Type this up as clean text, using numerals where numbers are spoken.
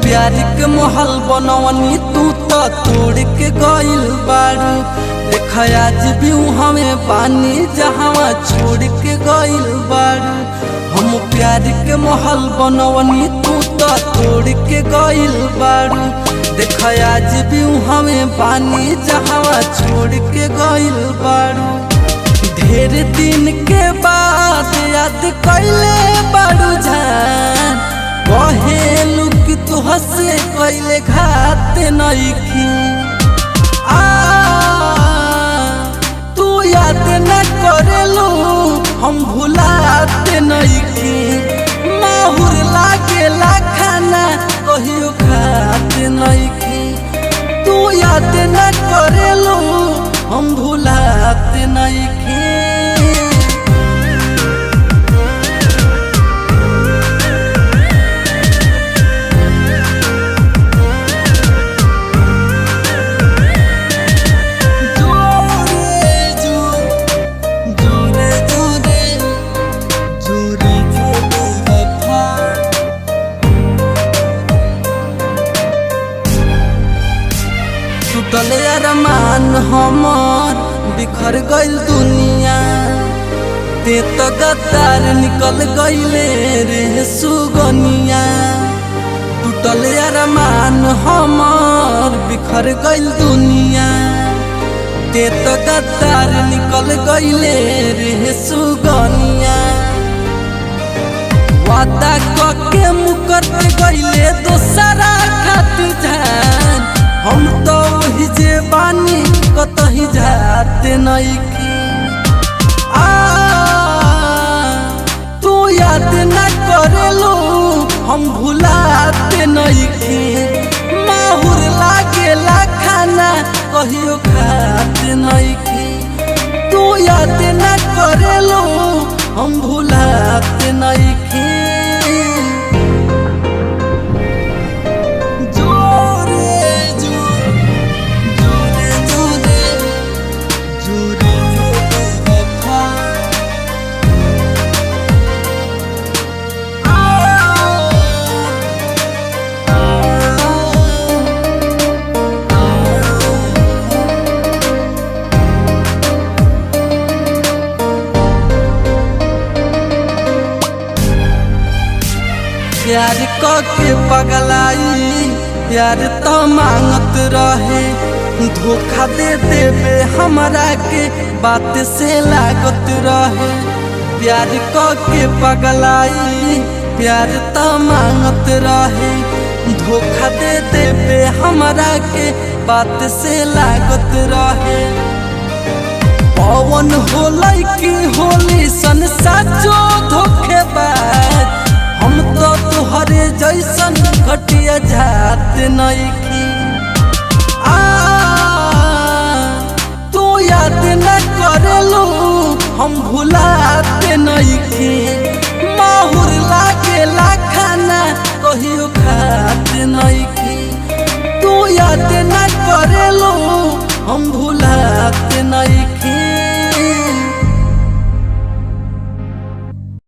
प्यार के महल बनवनी तू तो तोड़ के गइल बारू। देख आज भी हमें पानी जहाँ छोड़ के गइल बारू। हम प्यार के महल बनवनी तू तो तोड़ के गइल बारू। देख आज भी हमें पानी जहाँ छोड़ के गइल बारू। ढेर दिन के बाद याद कैले बारू जान, कहेलू कि तू हंसे कैले घात नइखी। तू याद न करेलू हम भुलाते नइखी। माहुर लागेला खाना कहियो खाते नइखी। तू याद न करेलू हम भुलाते नइखी। टूटल अरमान हमर बिखर गइल दुनिया, ते तो गद्दार निकल गइले रे सुगनिया। टूटल अरमान हमर बिखर गइल दुनिया, ते तो गद्दार निकल गइले रे सुगनिया। वादा कके मुकर गइले दोसरा खातिर जान, हम तो वही जे बानी कतही जाते नइखी। तू याद न करेलू हम भुलाते नइखी। माहुर लागेला खाना कहियो खाते नइखी। तू याद न करेलू हम भुलाते नइखी। प्यार के पगलाई प्यार तो मांगत रहे, धोखा दे देवे हमरा के बात से लागत रहे। प्यार के पगलाई प्यार तो मांगत रहे, धोखा दे देवे हमरा के बात से लागत रहे। पवन होलै कि होली सन साचो धोखेबाज, हम तो तुहरे जैसन घटिया जाते नइखी। तू याद न करेलू हम भुला